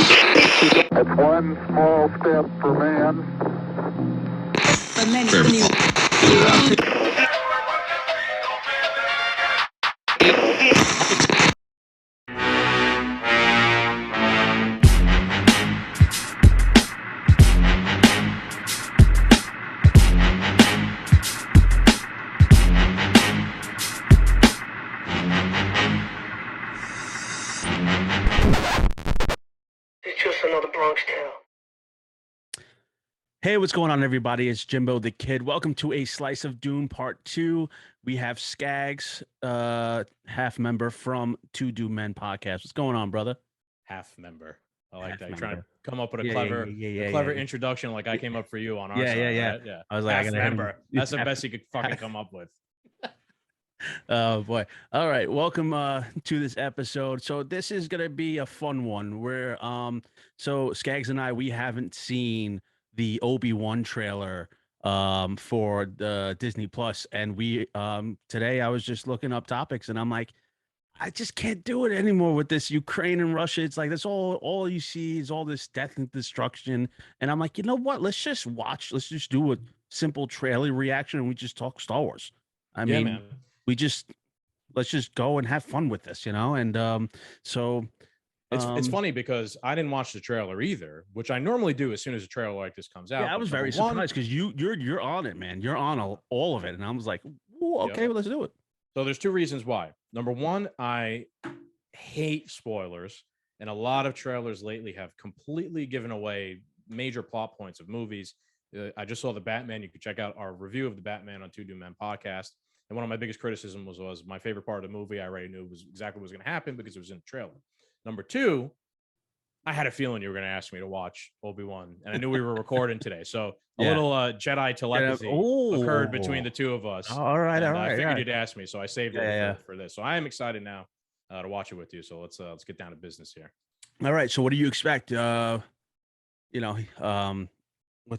It's one small step for man. It's just another Bronx tale. Hey, what's going on, everybody? It's Jimbo the Kid. Welcome to A Slice of Dune Part 2. We have Scagz, half member from To Do Men podcast. What's going on, brother? Half member. I like Half that. You're trying to member. come up with a Yeah, clever, yeah, clever yeah. introduction, like I came up for you on our Yeah, side. yeah. Right? Yeah. I was like, half I gotta hit him. member. That's the best you could fucking come up with. Oh boy. All right. Welcome to this episode. So this is gonna be a fun one where so Scagz and I, we haven't seen the Obi-Wan trailer for the Disney Plus, and we today I was just looking up topics and I'm like, I just can't do it anymore with this Ukraine and Russia. It's like that's all you see is all this death and destruction. And I'm like, you know what? Let's just watch. Let's just do a simple trailer reaction and we just talk Star Wars. I mean, man. let's just go and have fun with this, you know? And so It's funny because I didn't watch the trailer either, which I normally do as soon as a trailer like this comes out. yeah, I was very surprised because you're on it, man. You're on all of it. And I was like, ooh, okay, well, let's do it. So there's two reasons why. Number one, I hate spoilers, and a lot of trailers lately have completely given away major plot points of movies. I just saw the Batman. You can check out our review of the Batman on To Do Men podcast. And one of my biggest criticisms was my favorite part of the movie. I already knew was exactly what was going to happen because it was in the trailer. Number two, I had a feeling you were going to ask me to watch Obi-Wan, and I knew we were recording today. So a little Jedi telepathy occurred between the two of us. All right. I figured you'd ask me, so I saved it for this. So I am excited now to watch it with you. So let's get down to business here. All right. So what do you expect? What's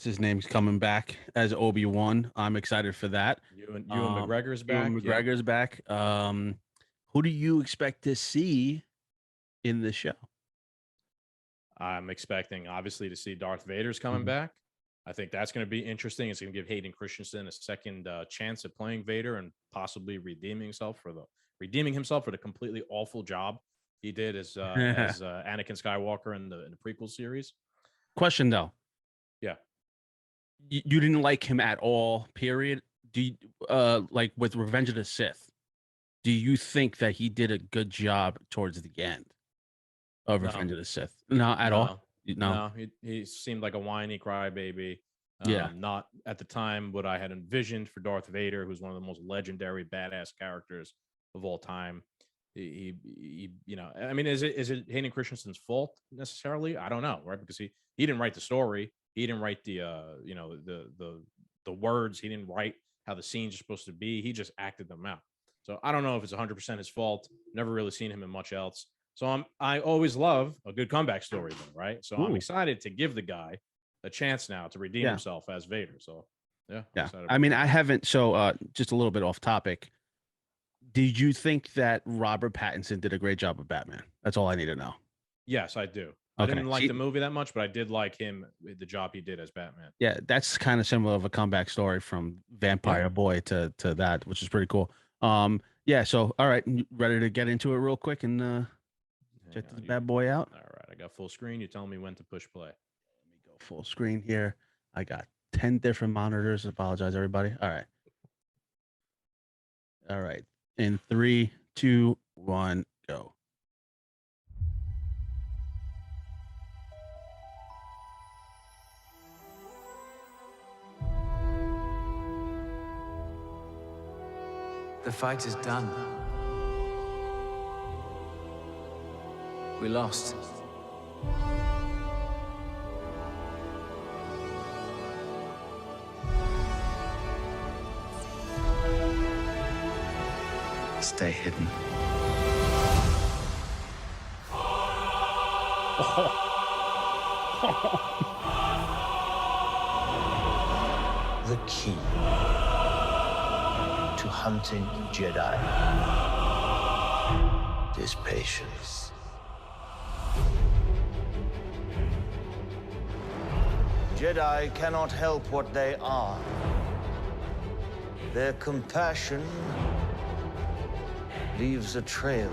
his name? He's coming back as Obi-Wan. I'm excited for that. Ewan McGregor's back. Ewan McGregor's back. Who do you expect to see in the show? I'm expecting, obviously, to see Darth Vader's coming back. I think that's going to be interesting. It's going to give Hayden Christensen a second chance at playing Vader and possibly redeeming himself for the completely awful job he did as Anakin Skywalker in the prequel series. Question though. Yeah. You didn't like him at all, period. Do you, like with Revenge of the Sith, do you think that he did a good job towards the end of Revenge of the Sith? No, at all? No. He seemed like a whiny crybaby. Yeah. Not at the time what I had envisioned for Darth Vader, who's one of the most legendary badass characters of all time. He I mean, is it Hayden Christensen's fault necessarily? I don't know, right? Because he didn't write the story. He didn't write the words. He didn't write how the scenes are supposed to be. He just acted them out. So I don't know if it's 100% his fault. Never really seen him in much else. So I always love a good comeback story, though, right? So I'm excited to give the guy a chance now to redeem himself as Vader. So yeah. I mean, I haven't. So just a little bit off topic. Did you think that Robert Pattinson did a great job of Batman? That's all I need to know. Yes, I do. I didn't like the movie that much, but I did like him, the job he did as Batman. Yeah, that's kind of similar of a comeback story from Vampire Boy to that, which is pretty cool. Yeah, so all right, ready to get into it real quick and check this bad boy out? All right, I got full screen. You tell me when to push play. Let me go full screen here. I got 10 different monitors. Apologize, everybody. All right. In 3, 2, 1, go. The fight is done. We lost. Stay hidden. The key to hunting Jedi is patience. Jedi cannot help what they are. Their compassion leaves a trail.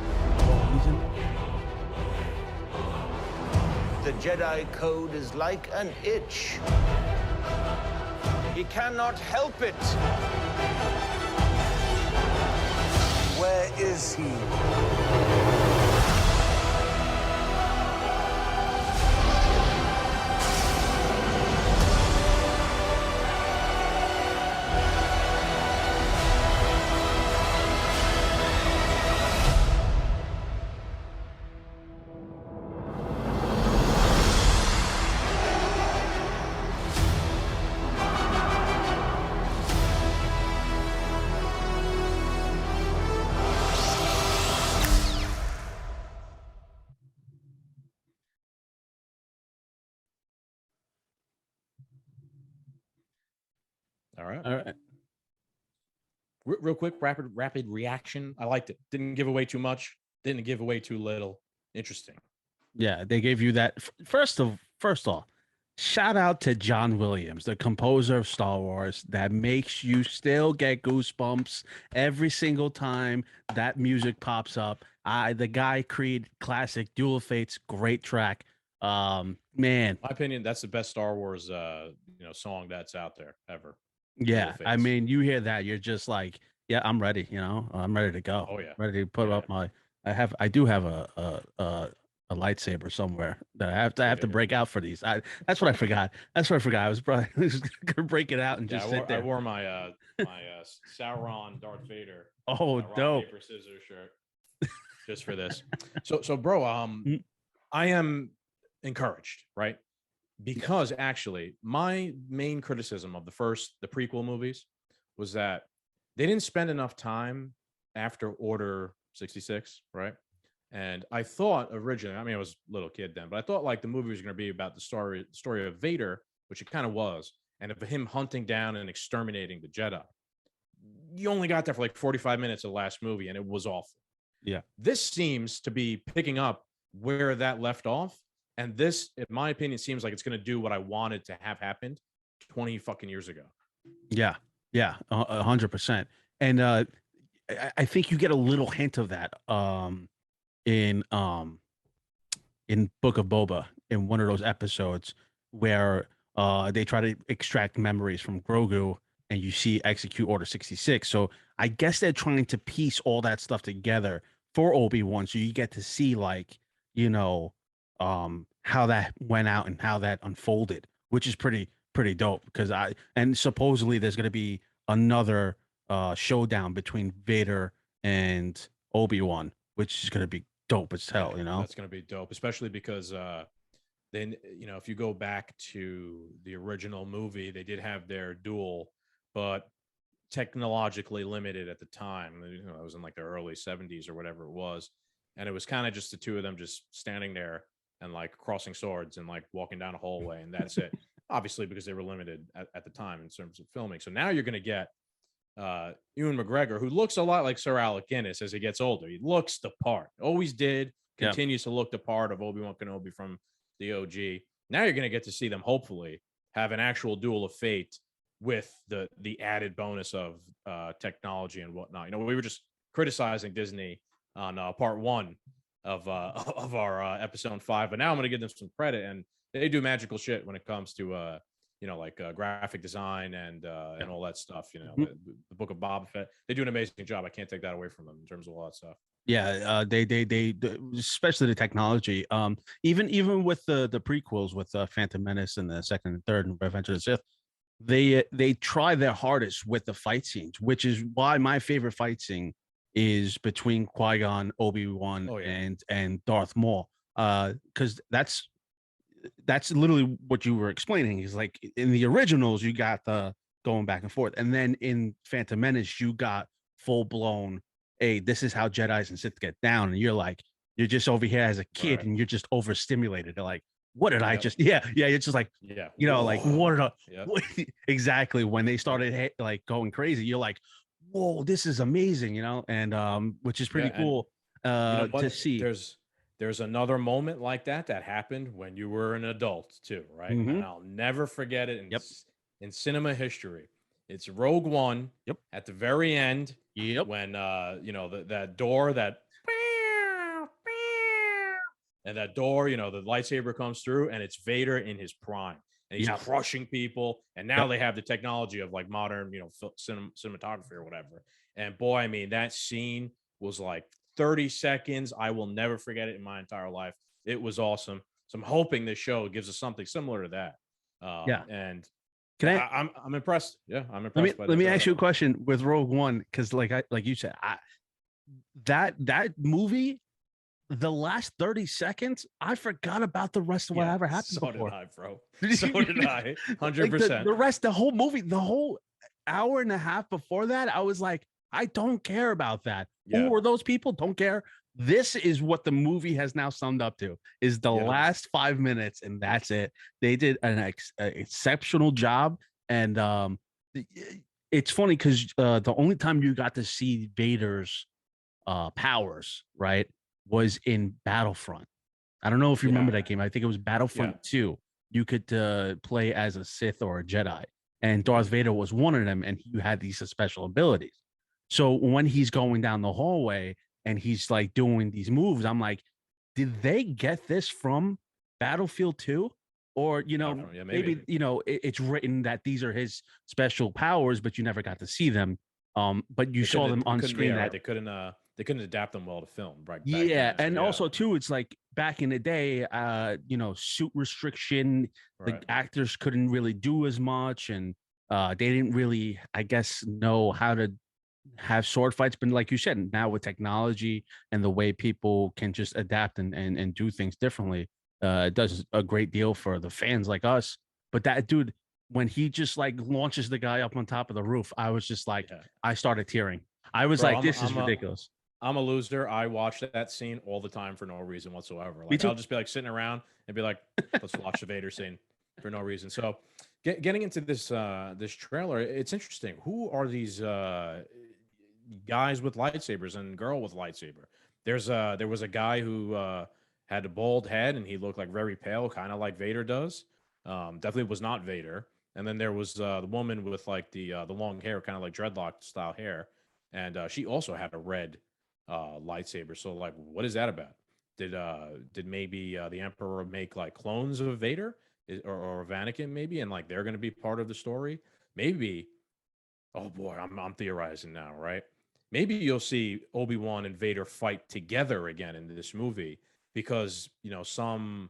The Jedi Code is like an itch. He cannot help it. Where is he? All All right. real quick, rapid reaction. I liked it. Didn't give away too much. Didn't give away too little. Interesting. Yeah, they gave you that. First off, shout out to John Williams, the composer of Star Wars, that makes you still get goosebumps every single time that music pops up. The guy created classic Duel of Fates, great track. Man, In my opinion, that's the best Star Wars song that's out there ever. yeah, I Fates. mean, you hear that, you're just like, yeah, I'm ready. I'm ready to go. Oh, yeah. Ready to put up my. I do have a lightsaber somewhere that I have to break out for these. That's what I forgot. That's what I forgot. I was probably gonna break it out and just sit there. I wore my Sauron Darth Vader. Oh, rock, dope. paper, scissors shirt just for this. So bro, I am encouraged, right? Because actually, my main criticism of the prequel movies was that they didn't spend enough time after Order 66, right? And I thought originally, I mean, I was a little kid then, but I thought like the movie was going to be about the story of Vader, which it kind of was, and of him hunting down and exterminating the Jedi. You only got there for like 45 minutes of the last movie, and it was awful. Yeah. This seems to be picking up where that left off. And this, in my opinion, seems like it's going to do what I wanted to have happened 20 fucking years ago. Yeah, 100%. And I think you get a little hint of that in Book of Boba, in one of those episodes where they try to extract memories from Grogu, and you see execute Order 66. So I guess they're trying to piece all that stuff together for Obi-Wan, so you get to see like, how that went out and how that unfolded, which is pretty dope. Because supposedly there's going to be another showdown between Vader and Obi-Wan, which is going to be dope as hell. That's going to be dope, especially because then if you go back to the original movie, they did have their duel, but technologically limited at the time. It was in like the early 70s or whatever it was, and it was kind of just the two of them just standing there and like crossing swords and like walking down a hallway, and that's it. Obviously, because they were limited at the time in terms of filming. So now you're going to get Ewan McGregor, who looks a lot like Sir Alec Guinness as he gets older. He looks the part, always did, continues to look the part of Obi-Wan Kenobi from the OG. Now you're going to get to see them hopefully have an actual duel of fate with the added bonus of technology and whatnot. We were just criticizing Disney on part 1 of our episode 5, but now I'm going to give them some credit, and they do magical shit when it comes to graphic design and all that stuff. The Book of Boba Fett, they do an amazing job. I can't take that away from them in terms of all that stuff. Yeah, they especially the technology. Even with the prequels with Phantom Menace and the second and third and Revenge of the Sith, they try their hardest with the fight scenes, which is why my favorite fight scene is between Qui-Gon, Obi-Wan, and Darth Maul. Because that's literally what you were explaining. Is like in the originals, you got the going back and forth, and then in Phantom Menace, you got full blown. Hey, this is how Jedis and Sith get down, and you're just over here as a kid, and you're just overstimulated. They're like, what did I just? Yeah. It's just like, like what did I? Exactly. When they started like going crazy, you're like, whoa, this is amazing, and which is pretty cool to see. there's another moment like that happened when you were an adult too, right? Mhm. And I'll never forget it in Yep. in cinema history. It's Rogue One. Yep. At the very end, Yep. when you know, that door that and that door, you know, the lightsaber comes through and it's Vader in his prime and he's Yeah. crushing people. And now Yep. they have the technology of like modern, you know, cinematography or whatever. And boy, I mean, that scene was like 30 seconds. I will never forget it in my entire life. It was awesome. So I'm hoping this show gives us something similar to that. Yeah. And Can I? I'm impressed. Yeah, I'm Let me impressed. let me ask you a question with Rogue One, because like you said, that movie, the last 30 seconds, I forgot about the rest of whatever happened so before. did I, bro. So did I. 100%. Like the rest, the whole movie, the whole hour and a half before that, I was like, I don't care about that. Yeah. Who are those people? Don't care. This is what the movie has now summed up to: is the last 5 minutes, and that's it. They did an exceptional job, and it's funny because the only time you got to see Vader's powers, right, was in Battlefront. I don't know if you remember that game. I think it was Battlefront 2. You could play as a Sith or a Jedi, and Darth Vader was one of them, and he had these special abilities. So when he's going down the hallway and he's like doing these moves, I'm like, did they get this from Battlefield 2? Or, you know, maybe you know, it's written that these are his special powers, but you never got to see them. But you saw them on screen. That they couldn't adapt them well to film, right? Yeah, and also too, it's like back in the day, you know, suit restriction, the actors couldn't really do as much, and they didn't really, I guess, know how to have sword fights. But like you said, now with technology and the way people can just adapt and do things differently, it does a great deal for the fans like us. But that dude, when he just like launches the guy up on top of the roof, I was just like, I started tearing. I was like, this is ridiculous. I'm a loser. I watch that scene all the time for no reason whatsoever. Like I'll just be like sitting around and be like, let's watch the Vader scene for no reason. So getting into this this trailer, it's interesting. Who are these guys with lightsabers and girl with lightsaber? There was a guy who had a bald head and he looked like very pale, kind of like Vader does. Definitely was not Vader. And then there was the woman with like the long hair, kind of like dreadlock style hair, and she also had a red lightsaber. So like, what is that about? Did maybe the Emperor make like clones of Vader or of Anakin maybe, and like they're going to be part of the story? Maybe. Oh boy, I'm theorizing now, right? Maybe you'll see Obi-Wan and Vader fight together again in this movie because, you know, some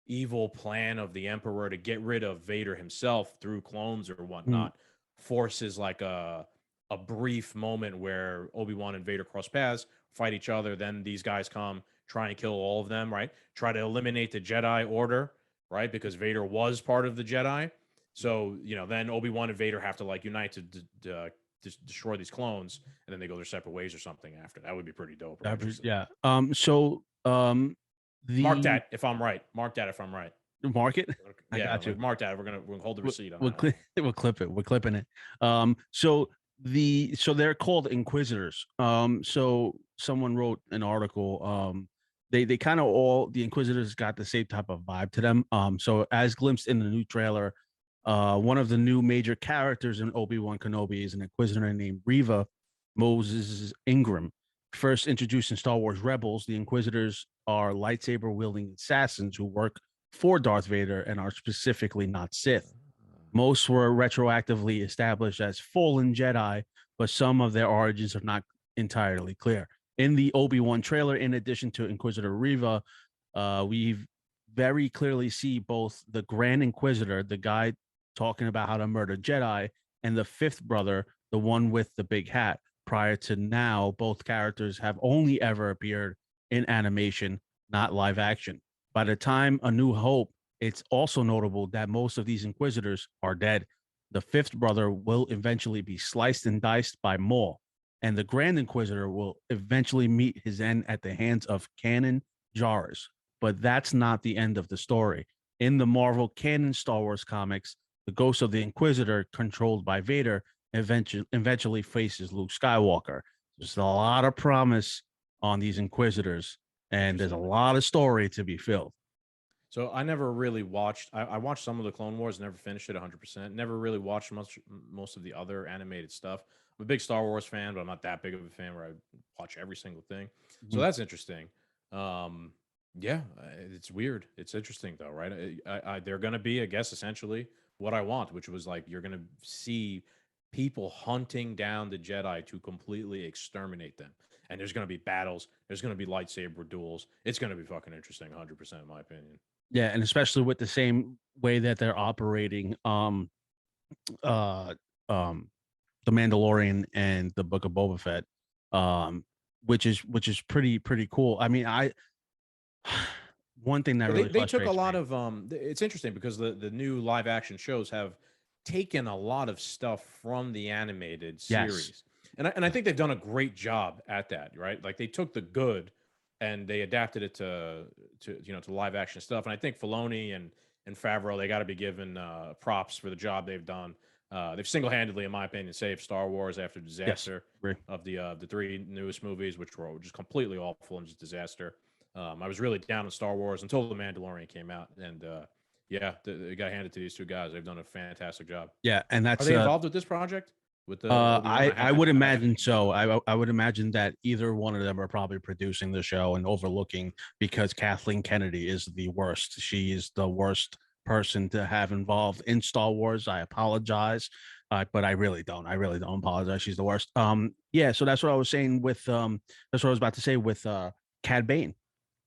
evil plan of the Emperor to get rid of Vader himself through clones or whatnot forces like a brief moment where Obi-Wan and Vader cross paths, fight each other. Then these guys come, try and kill all of them, right? Try to eliminate the Jedi Order, right? Because Vader was part of the Jedi. So, you know, then Obi-Wan and Vader have to like unite to destroy these clones, and then they go their separate ways or something after. That would be pretty dope. Yeah. Mark that if I'm right. Mark that if I'm right. Mark it. I Yeah, got you. Mark that. We're gonna hold the receipt on we'll clip it. We're clipping it. So they're called Inquisitors. So someone wrote an article. They kind of all, the Inquisitors got the same type of vibe to them. So as glimpsed in the new trailer, one of the new major characters in Obi-Wan Kenobi is an Inquisitor named Reva Moses Ingram. First introduced in Star Wars Rebels, the Inquisitors are lightsaber-wielding assassins who work for Darth Vader and are specifically not Sith. Most were retroactively established as fallen Jedi, but some of their origins are not entirely clear. In the Obi-Wan trailer, in addition to Inquisitor Reva, we very clearly see both the Grand Inquisitor, the guy talking about how to murder Jedi, and the fifth brother, the one with the big hat. Prior to now, both characters have only ever appeared in animation, not live action. By the time A New Hope, it's also notable that most of these Inquisitors are dead. The fifth brother will eventually be sliced and diced by Maul, and the Grand Inquisitor will eventually meet his end at the hands of Kanan Jarrus. But that's not the end of the story. In the Marvel canon Star Wars comics, the ghost of the Inquisitor, controlled by Vader, eventually faces Luke Skywalker. There's a lot of promise on these Inquisitors, and there's a lot of story to be filled. So I never really watched. I watched some of the Clone Wars, never finished it 100%. Never really watched most of the other animated stuff. I'm a big Star Wars fan, but I'm not that big of a fan where I watch every single thing. So that's interesting. Yeah, it's weird. It's interesting though, right? They're gonna be, I guess, essentially what I want, which was like you're gonna see people hunting down the Jedi to completely exterminate them. And there's gonna be battles. There's gonna be lightsaber duels. It's gonna be fucking interesting, 100% in my opinion. Yeah, and especially with the same way that they're operating uh the Mandalorian and the Book of Boba Fett, which is pretty cool. I mean, one thing that Well, really they took a frustrates lot me. of it's interesting because the new live action shows have taken a lot of stuff from the animated Yes. series. And I think they've done a great job at that, right? Like they took the good and they adapted it to live action stuff. And I think Filoni and Favreau, they got to be given props for the job they've done. They've single-handedly, in my opinion, saved Star Wars after the disaster agree. of the three newest movies, which were just completely awful and just disaster. I was really down on Star Wars until The Mandalorian came out, and yeah, they got handed to these two guys. They've done a fantastic job. Yeah, and Are that's they involved with this project? With the Obi-Wan? I would haven't- imagine so. I would imagine that either one of them are probably producing the show and overlooking, because Kathleen Kennedy is the worst. She is the worst person to have involved in Star Wars. I apologize, but I really don't. I really don't apologize. She's the worst. Yeah. So that's what I was saying with that's what I was about to say with Cad Bane.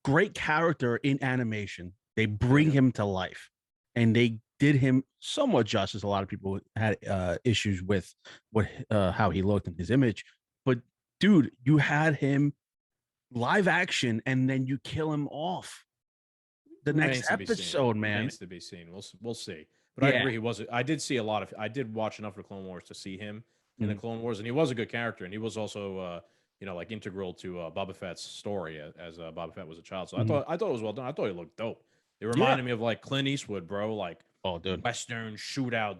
Great character in animation. They bring him to life, and they did him somewhat justice. A lot of people had issues with what how he looked in his image, but dude, you had him live action, and then you kill him off the Remains next to be seen. episode, man. Remains to be seen. We'll see. But I Yeah. agree. He was. I did see a lot of. I did watch enough of the Clone Wars to see him in the Mhm. Clone Wars, and he was a good character, and he was also, like integral to Boba Fett's story as Boba Fett was a child. So Mhm. I thought it was well done. I thought he looked dope. It reminded me of like Clint Eastwood, bro. Like Oh, dude. Western shootout,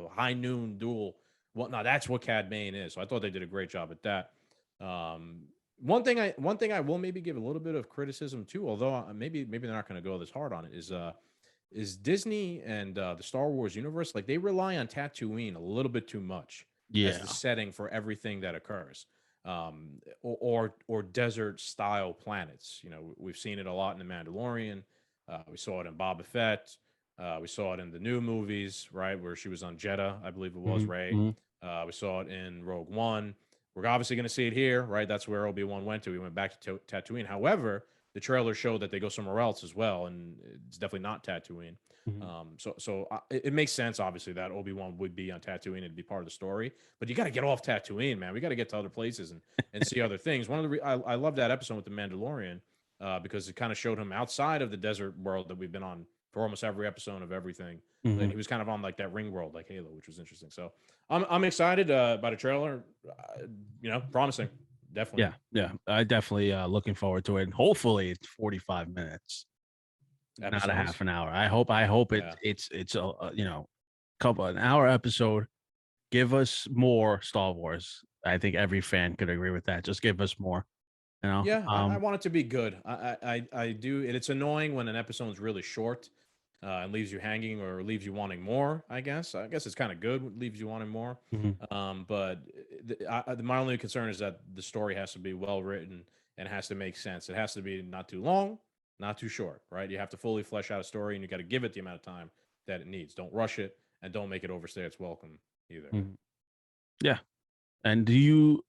high noon duel, whatnot. That's what Cad Bane is. So I thought they did a great job at that. One thing I will maybe give a little bit of criticism too, although maybe they're not going to go this hard on it, is Disney and the Star Wars universe, like they rely on Tatooine a little bit too much as the setting for everything that occurs, or desert style planets. We've seen it a lot in The Mandalorian. We saw it in Boba Fett. We saw it in the new movies, right, where she was on Jeddah, I believe it was, Rey. We saw it in Rogue One. We're obviously going to see it here, right? That's where Obi-Wan went to. He went back to Tatooine. However, the trailer showed that they go somewhere else as well, and it's definitely not Tatooine. So it makes sense, obviously, that Obi-Wan would be on Tatooine and be part of the story. But you got to get off Tatooine, man. We got to get to other places and see other things. One of the I love that episode with the Mandalorian because it kind of showed him outside of the desert world that we've been on for almost every episode of everything. And he was kind of on like that ring world, like Halo, which was interesting. So I'm excited by the trailer. Promising. Definitely. Yeah. I definitely looking forward to it. And hopefully it's 45 minutes, not a Episodes. half an hour. I hope it's a couple an hour episode. Give us more Star Wars. I think every fan could agree with that. Just give us more. Yeah, I want it to be good. I do. And it's annoying when an episode is really short and leaves you hanging or leaves you wanting more. I guess it's kind of good. When it leaves you wanting more. But my only concern is that the story has to be well written and has to make sense. It has to be not too long, not too short. Right? You have to fully flesh out a story, and you got to give it the amount of time that it needs. Don't rush it, and don't make it overstay its welcome either. Yeah. And do you?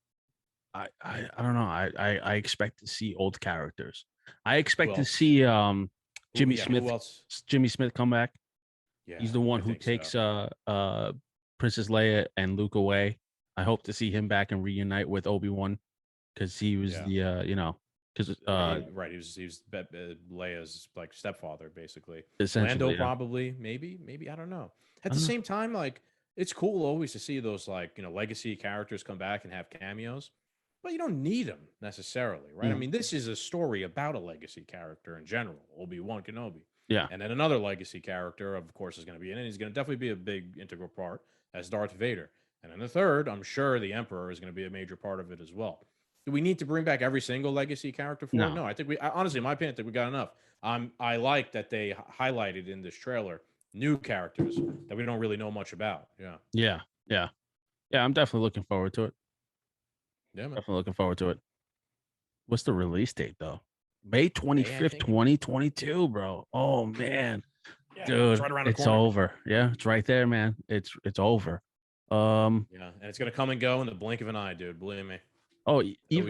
I don't know. I expect to see old characters. I expect to see Jimmy Smith. Who else? Jimmy Smith come back. Yeah, He's the one I who think takes so. Princess Leia and Luke away. I hope to see him back and reunite with Obi-Wan, because he was because Right. He was Leia's like stepfather, basically. essentially Lando probably, maybe I don't know. At the same time, like it's cool always to see those like legacy characters come back and have cameos, but you don't need them necessarily, right? I mean, this is a story about a legacy character in general, Obi-Wan Kenobi. Yeah. And then another legacy character, of course, is going to be in it. He's going to definitely be a big integral part as Darth Vader. And then the third, I'm sure the Emperor is going to be a major part of it as well. Do we need to bring back every single legacy character for it? No. No, honestly, in my opinion, I think we got enough. I like that they highlighted in this trailer new characters that we don't really know much about. Yeah. Yeah. Yeah. Yeah. I'm definitely looking forward to it. Yeah, man. Definitely looking forward to it. What's the release date though? May 25th, 2022, bro. Oh man. Yeah, Dude, it's right around the it's corner. over. Yeah, it's right there, man. It's over. Yeah, and it's gonna come and go in the blink of an eye, dude. Believe me. Oh,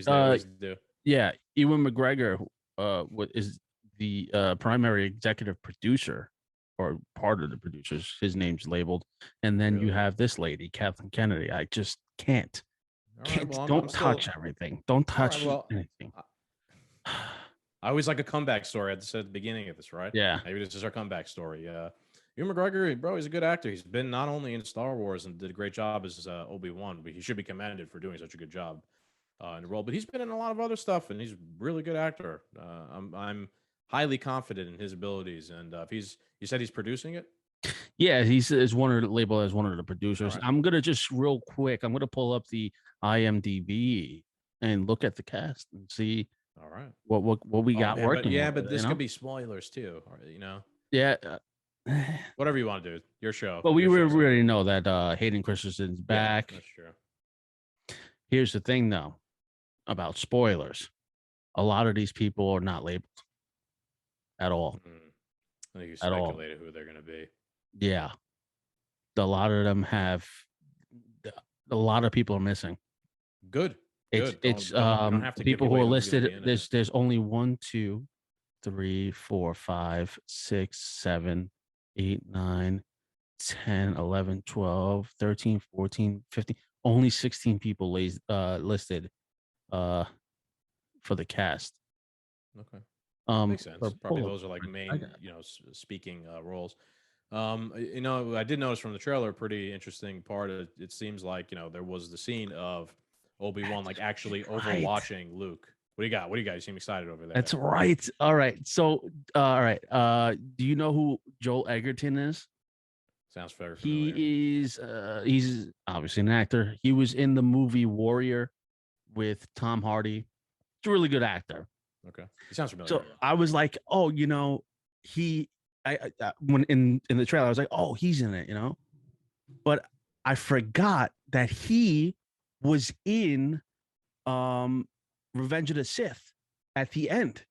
Always do. yeah, Ewan McGregor what is the primary executive producer or part of the producers. His name's labeled. And then you Really? have this lady, Kathleen Kennedy. I just can't. All right, Can't well, don't I'm touch still, everything. Don't all right, touch well, anything. I always like a comeback story. I said at the beginning of this, right? Yeah. Maybe this is our comeback story. Ewan McGregor, bro, he's a good actor. He's been not only in Star Wars and did a great job as Obi-Wan, but he should be commended for doing such a good job in the role. But he's been in a lot of other stuff, and he's a really good actor. I'm highly confident in his abilities. And if you said he's producing it? Yeah, he's is one of the labeled as one of the producers. Right. I'm gonna just real quick. I'm gonna pull up the IMDb and look at the cast and see All right. what we got man, working. but this you know? could be spoilers too. You know, Yeah. whatever you want to do. Your show. Well, we Your show. already know that Hayden Christensen's back. Yeah, that's true. Here's the thing, though, about spoilers. A lot of these people are not labeled at all. I think you At all. speculated who they're going to be. Yeah. A lot of them have. A lot of people are missing. Good. It's you don't have to give people who away are who's gonna be listed. in it. There's only 1, 2, 3, 4, 5, 6, 7, 8, 9, 10, 11, 12, 13, 14, 15. Only 16 people listed for the cast. Okay. Makes Makes sense. Probably those are like main, speaking roles. I did notice from the trailer, pretty interesting part. It seems like there was the scene of Obi-Wan like actually overwatching Luke. What do you got? You seem excited over there. That's right. All right. So, all right. Do you know who Joel Egerton is? Sounds very familiar. He's obviously an actor. He was in the movie Warrior with Tom Hardy. He's a really good actor. Okay. He sounds familiar. So I was like, oh, when in the trailer, I was like, oh, he's in it, but I forgot that he was in Revenge of the Sith at the end,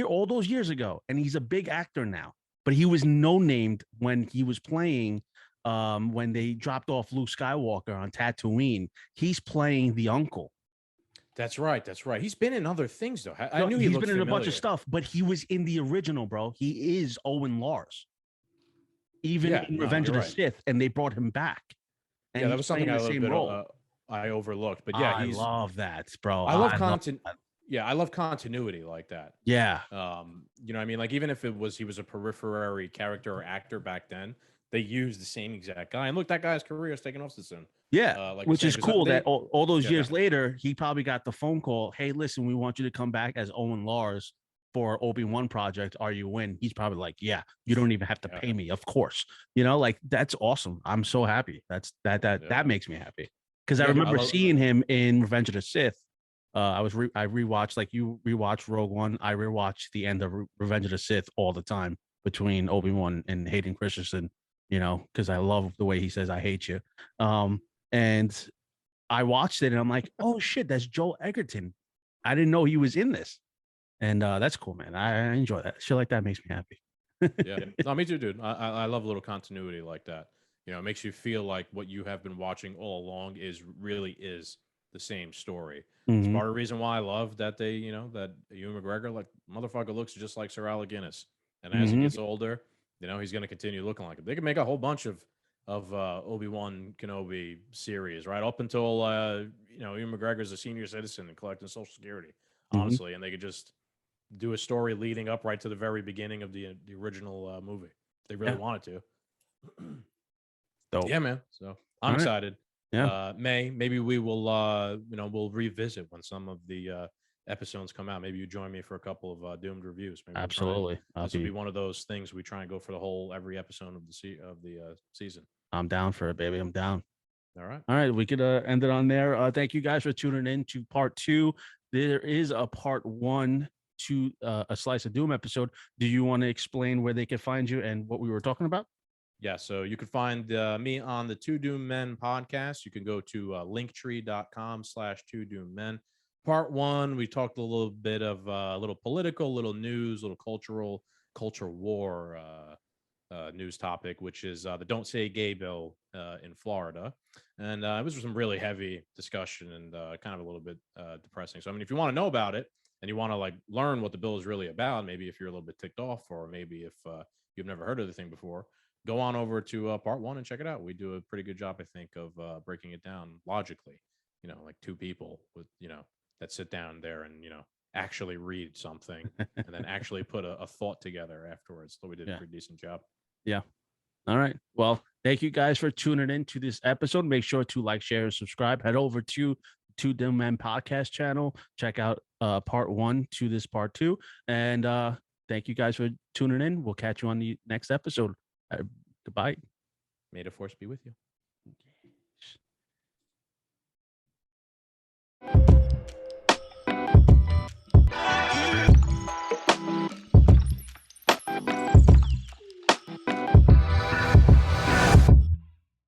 all those years ago, and he's a big actor now. But he was no-named when he was playing when they dropped off Luke Skywalker on Tatooine. He's playing the uncle. That's right. He's been in other things though. I knew he's been in a bunch of stuff, but he was in the original, bro. He is Owen Lars, even in Revenge of the Sith, and they brought him back. And that was something I overlooked. But yeah, I love that, bro. I love content. Yeah, I love continuity like that. Yeah. You know what I mean? Like even if he was a periphery character or actor back then, they used the same exact guy. And look, that guy's career is taking off soon. Yeah, which is cool that all those years later, he probably got the phone call. Hey, listen, we want you to come back as Owen Lars for Obi-Wan project. Are you in? He's probably like, yeah, you don't even have to pay me. Of course. Like that's awesome. I'm so happy. That makes me happy. Because I remember seeing him in Revenge of the Sith. I rewatched, like you rewatched Rogue One. I rewatched the end of Revenge of the Sith all the time between Obi-Wan and Hayden Christensen, because I love the way he says, I hate you. And I watched it and I'm like, oh shit, that's Joel Egerton. I didn't know he was in this. And that's cool, man. I enjoy that. Shit like that makes me happy. Yeah. No, me too, dude. I love a little continuity like that. It makes you feel like what you have been watching all along really is the same story. It's part of the reason why I love that that Ewan McGregor, like, motherfucker looks just like Sir Alec Guinness. And as he gets older, he's going to continue looking like him. They can make a whole bunch of Obi-Wan Kenobi series, right? Up until Ewan McGregor's a senior citizen and collecting Social Security, honestly, and they could just do a story leading up right to the very beginning of the original movie. If they really wanted to. Dope. Yeah, man. So I'm excited. Yeah. Maybe we will we'll revisit when some of the episodes come out. Maybe you join me for a couple of doomed reviews. Maybe absolutely. This will be one of those things we try and go for the whole every episode of the season. I'm down for it, baby. I'm down. All right. We could end it on there. Thank you guys for tuning in to part 2 there is a part 1 to a Slice of Doom episode. Do you want to explain where they can find you and what we were talking about? Yeah, so you can find me on the Two Doom Men podcast. You can go to linktree.com/2doommen. Part 1, we talked a little bit of a little political, little news, little culture war news topic, which is the Don't Say Gay bill in Florida. And it was some really heavy discussion and kind of a little bit depressing. So, I mean, if you want to know about it and you want to like learn what the bill is really about, maybe if you're a little bit ticked off, or maybe if you've never heard of the thing before, go on over to part 1 and check it out. We do a pretty good job, I think, of breaking it down logically, like two people with, that sit down there and, actually read something and then actually put a thought together afterwards. So we did a pretty decent job. Yeah. All right. Well, thank you guys for tuning in to this episode. Make sure to like, share, and subscribe. Head over to Two Doom Men podcast channel. Check out part 1 to this part 2. And thank you guys for tuning in. We'll catch you on the next episode. Goodbye. May the force be with you.